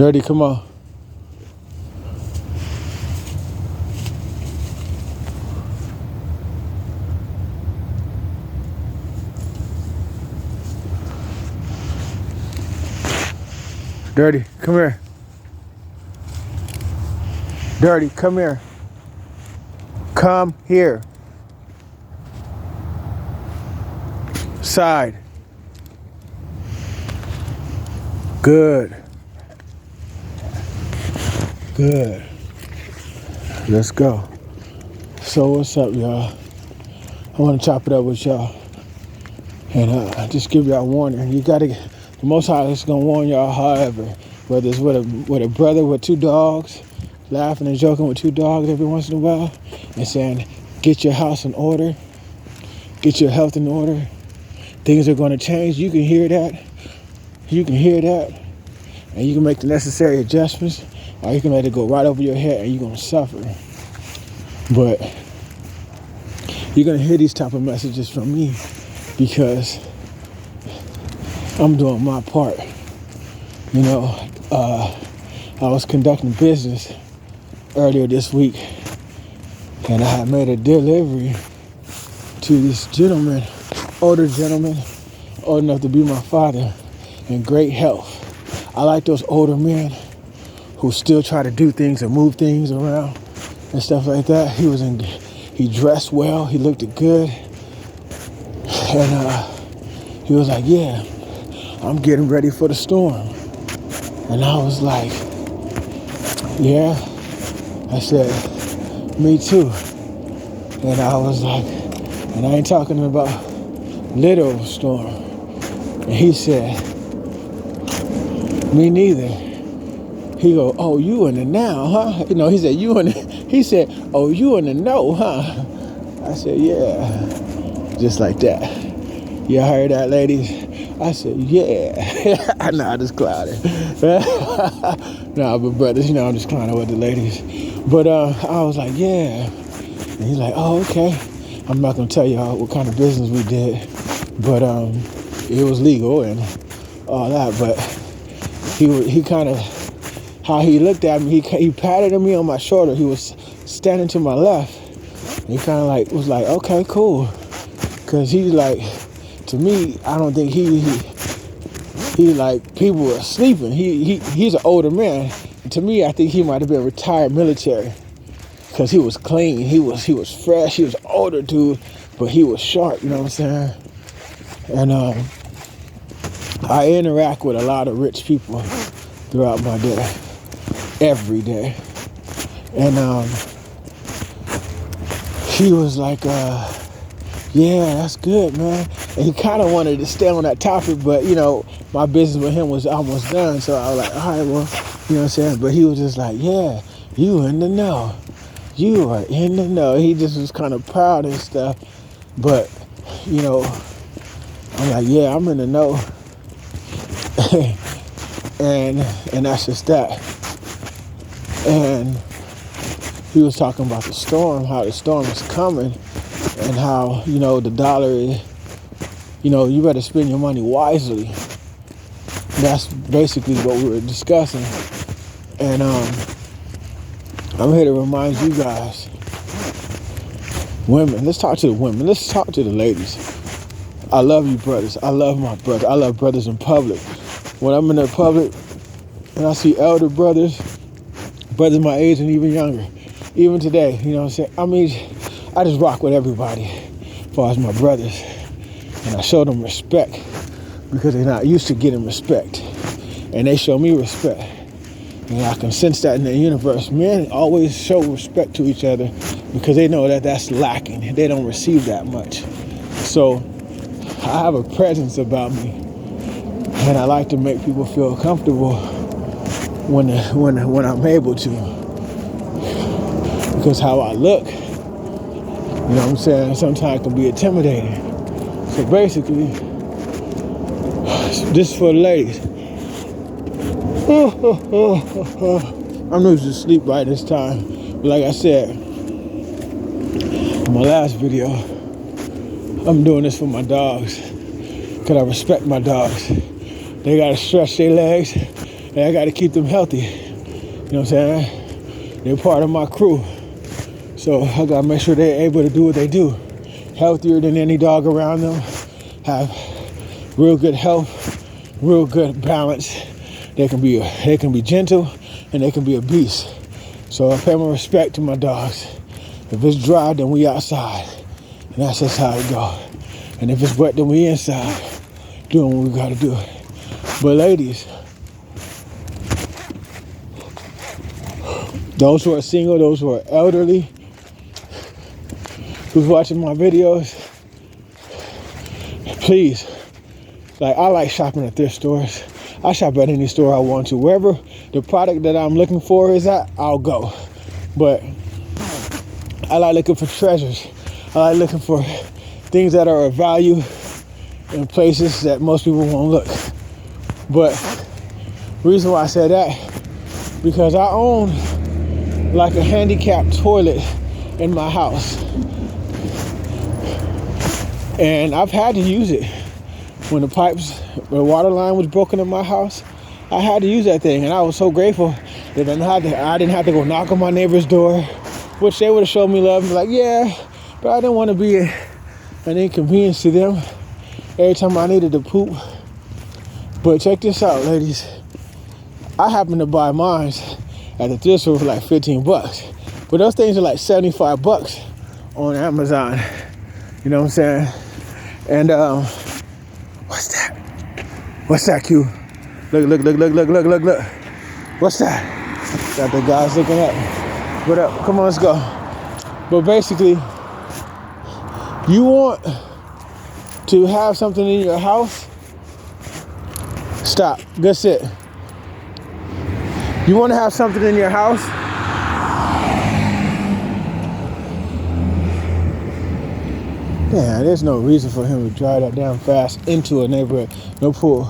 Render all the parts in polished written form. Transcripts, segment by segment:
Dirty, come on. Dirty, come here. Dirty, come here. Come here. Side. Good. Good. Let's go. So what's up, y'all? I want to chop it up with y'all. And just give y'all a warning. You got to, the Most High is going to warn y'all, however, whether it's with a brother with two dogs, laughing and joking with two dogs every once in a while, and saying, get your house in order, get your health in order. Things are going to change. You can hear that. You can hear that. And you can make the necessary adjustments, or you can let it go right over your head and you're going to suffer. But you're going to hear these type of messages from me because I'm doing my part. You know, I was conducting business earlier this week, and I had made a delivery to this gentleman, older gentleman, old enough to be my father, in great health. I like those older men who still try to do things and move things around and stuff like that. He dressed well, he looked good, and he was like, yeah, I'm getting ready for the storm. And I was like, yeah. I said, me too. And I was like, and I ain't talking about little storm. And he said, me neither. He go, oh, you in the now, huh? You know, he said, oh, you in the know, huh? I said, yeah. Just like that. You heard that, ladies? I said, yeah. Nah, I just clouded. Nah, but brothers, you know, I'm just clowning with the ladies. But I was like, yeah. And he's like, oh, okay. I'm not going to tell y'all what kind of business we did. But it was legal and all that. But he kind of, how he looked at me, he patted me on my shoulder. He was standing to my left. He kind of like was like, okay, cool. Because he's like, to me, I don't think he like, people were sleeping. He's an older man. And to me, I think he might have been retired military. Because he was clean, he was fresh, he was older dude, but he was sharp, you know what I'm saying? And I interact with a lot of rich people throughout my day, every day. And he was like, yeah, that's good, man. And he kind of wanted to stay on that topic, but, you know, my business with him was almost done. So I was like, all right, well, you know what I'm saying? But he was just like, yeah, you in the know. You are in the know. He just was kind of proud and stuff. But, you know, I'm like, yeah, I'm in the know. and that's just that. And he was talking about the storm, how the storm is coming, and how, you know, the dollar is, you know, you better spend your money wisely. That's basically what we were discussing. And I'm here to remind you guys, women, let's talk to the women, let's talk to the ladies. I love you brothers. I love my brothers. I love brothers in public. When I'm in the public and I see elder brothers my age and even younger, even today, you know what I'm saying? I mean, I just rock with everybody as far as my brothers. And I show them respect because they're not used to getting respect. And they show me respect. And I can sense that in the universe. Men always show respect to each other because they know that that's lacking. They don't receive that much. So I have a presence about me. And I like to make people feel comfortable when I'm able to. Because how I look, you know what I'm saying, sometimes can be intimidating. So basically, this is for the ladies. I'm losing sleep by this time. But like I said in my last video, I'm doing this for my dogs. Because I respect my dogs. They gotta stretch their legs. and I got to keep them healthy. You know what I'm saying? They're part of my crew. So I got to make sure they're able to do what they do. Healthier than any dog around them. Have real good health, real good balance. They can be gentle, and they can be a beast. So I pay my respect to my dogs. If it's dry, then we outside. And that's just how it goes. And if it's wet, then we inside doing what we got to do. But ladies, those who are single, those who are elderly, who's watching my videos, please, I like shopping at thrift stores. I shop at any store I want to. Wherever the product that I'm looking for is at, I'll go. But I like looking for treasures. I like looking for things that are of value in places that most people won't look. But the reason why I said that, because I own like a handicapped toilet in my house. And I've had to use it. When the water line was broken in my house, I had to use that thing, and I was so grateful that I didn't have to go knock on my neighbor's door, which they would have showed me love and be like, yeah, but I didn't want to be an inconvenience to them every time I needed to poop. But check this out, ladies. I happened to buy mine at the thrift store for like $15, but those things are like $75 on Amazon. You know what I'm saying? And what's that? What's that, Q? Look. What's that? Got the guys looking up. What up? Come on, let's go. But basically, you want to have something in your house? Stop. Good sit. You want to have something in your house? Yeah, there's no reason for him to drive that damn fast into a neighborhood. No pool.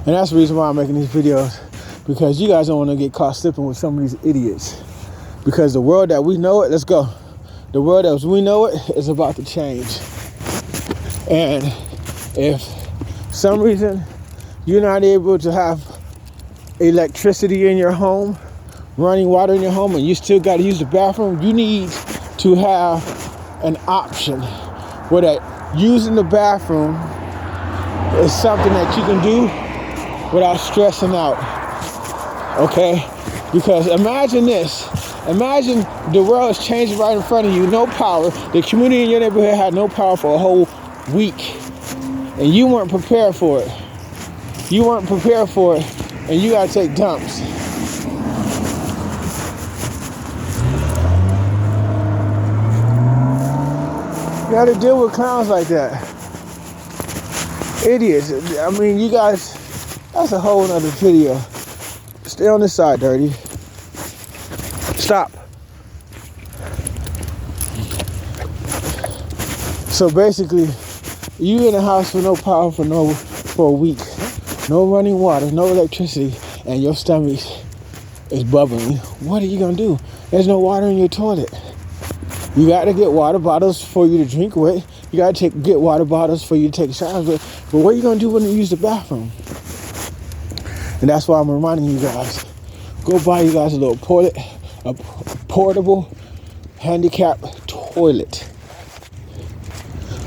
And that's the reason why I'm making these videos. Because you guys don't want to get caught slipping with some of these idiots. Because the world that we know it, let's go. The world as we know it is about to change. And if for some reason you're not able to have electricity in your home, running water in your home, and you still got to use the bathroom, you need to have an option where that using the bathroom is something that you can do without stressing out. Okay? Because imagine this. Imagine the world is changing right in front of you, no power. The community in your neighborhood had no power for a whole week. And you weren't prepared for it. You weren't prepared for it, and you gotta take dumps. You gotta deal with clowns like that. Idiots. I mean, you guys, that's a whole nother video. Stay on this side, Dirty. Stop. So basically, you in a house with no power for a week, no running water, no electricity, and your stomach is bubbling. What are you gonna do? There's no water in your toilet. You got to get water bottles for you to drink with. You got to get water bottles for you to take showers with. But what are you going to do when you use the bathroom? And that's why I'm reminding you guys. Go buy you guys a portable handicap toilet.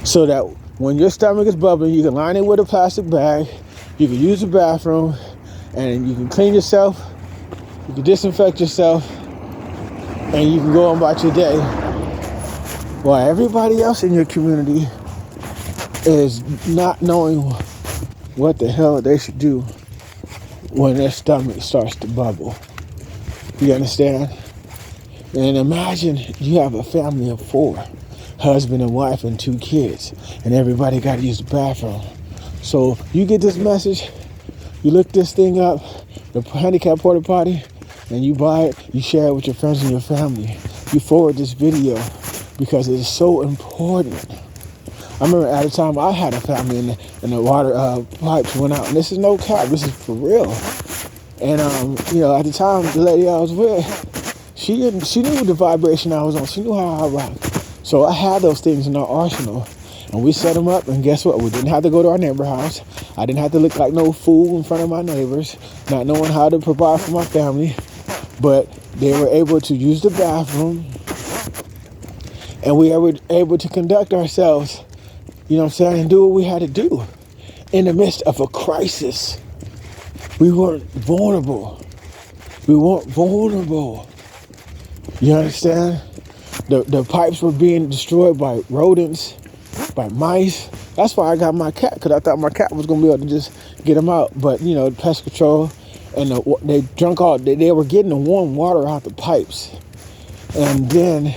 So that when your stomach is bubbling, you can line it with a plastic bag. You can use the bathroom. And you can clean yourself. You can disinfect yourself. And you can go on about your day. While everybody else in your community is not knowing what the hell they should do when their stomach starts to bubble. You understand? And imagine you have a family of 4, husband and wife and 2 kids, and everybody got to use the bathroom. So you get this message, you look this thing up, the handicap porta potty, and you buy it, you share it with your friends and your family. You forward this video. Because it is so important. I remember at a time I had a family and the water pipes went out. And this is no cap. This is for real. And at the time, the lady I was with, she knew the vibration I was on. She knew how I rocked. So I had those things in our arsenal. And we set them up, and guess what? We didn't have to go to our neighbor house. I didn't have to look like no fool in front of my neighbors, not knowing how to provide for my family. But they were able to use the bathroom, and we were able to conduct ourselves, you know what I'm saying, and do what we had to do in the midst of a crisis. We weren't vulnerable. We weren't vulnerable. You understand? The pipes were being destroyed by rodents, by mice. That's why I got my cat, because I thought my cat was going to be able to just get them out. But, you know, pest control, and they drunk all, they were getting the warm water out the pipes. And then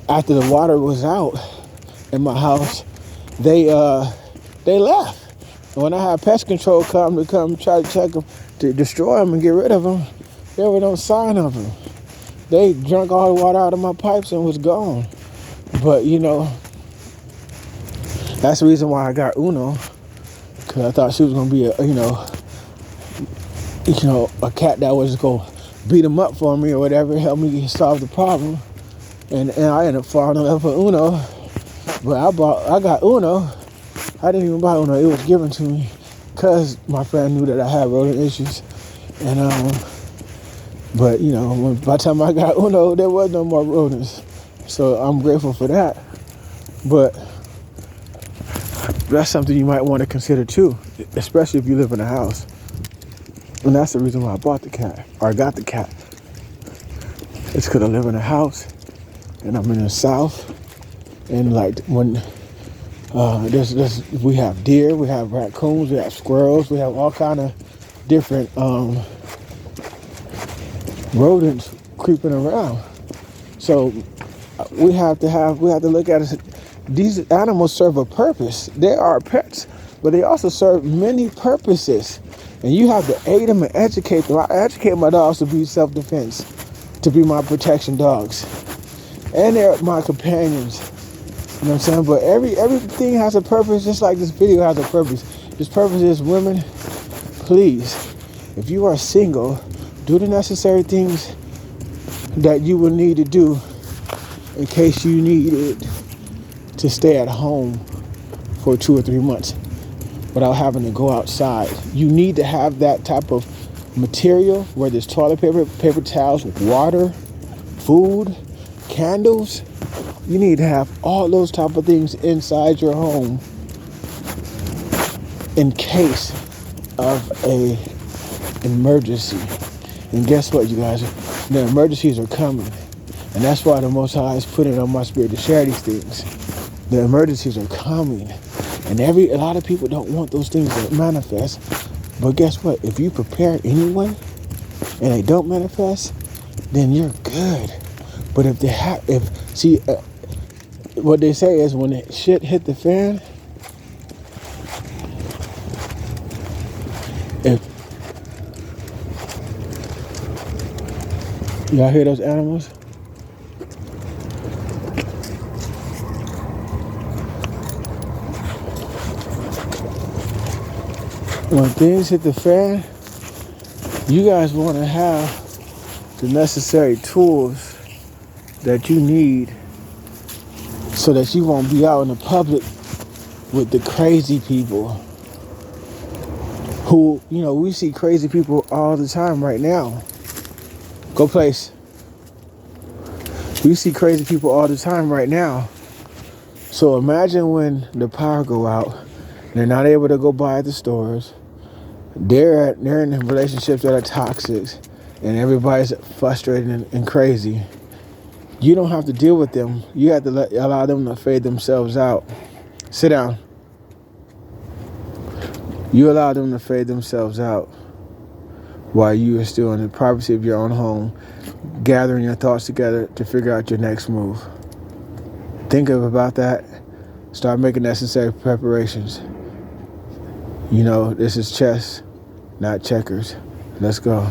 after the water was out in my house, they left. When I had pest control come try to check them, to destroy them and get rid of them, there was no sign of them. They drank all the water out of my pipes and was gone. But, you know, that's the reason why I got Uno, because I thought she was going to be a cat that was going to beat them up for me or whatever, help me solve the problem. And I ended up falling in love with Uno. But I got Uno. I didn't even buy Uno. It was given to me because my friend knew that I had rodent issues. And but you know, by the time I got Uno, there was no more rodents. So I'm grateful for that. But that's something you might want to consider too, especially if you live in a house. And that's the reason why I bought the cat, or I got the cat. It's because I live in a house, and I'm in the South, and like when we have deer, we have raccoons, we have squirrels, we have all kind of different rodents creeping around. So we have to look at it. These animals serve a purpose. They are pets, but they also serve many purposes. And you have to aid them and educate them. I educate my dogs to be self-defense, to be my protection dogs. And they're my companions. You know what I'm saying? But everything has a purpose, just like this video has a purpose. This purpose is, women, please, if you are single, do the necessary things that you will need to do in case you need it to stay at home for 2 or 3 months without having to go outside. You need to have that type of material, whether it's toilet paper, paper towels, water, food, candles. You need to have all those type of things inside your home in case of a emergency. And guess what, you guys? The emergencies are coming. And that's why the Most High has put it on my spirit to share these things. The emergencies are coming. And a lot of people don't want those things to manifest. But guess what? If you prepare anyway, and they don't manifest, then you're good. But what they say is when the shit hit the fan, y'all hear those animals? When things hit the fan, you guys want to have the necessary tools that you need so that you won't be out in the public with the crazy people who, you know, we see crazy people all the time right now. Go place. We see crazy people all the time right now. So imagine when the power go out, they're not able to go buy at the stores. They're in relationships that are toxic, and everybody's frustrated and crazy. You don't have to deal with them. You have to allow them to fade themselves out. Sit down. You allow them to fade themselves out while you are still in the privacy of your own home, gathering your thoughts together to figure out your next move. Think about that. Start making necessary preparations. You know, this is chess, not checkers. Let's go.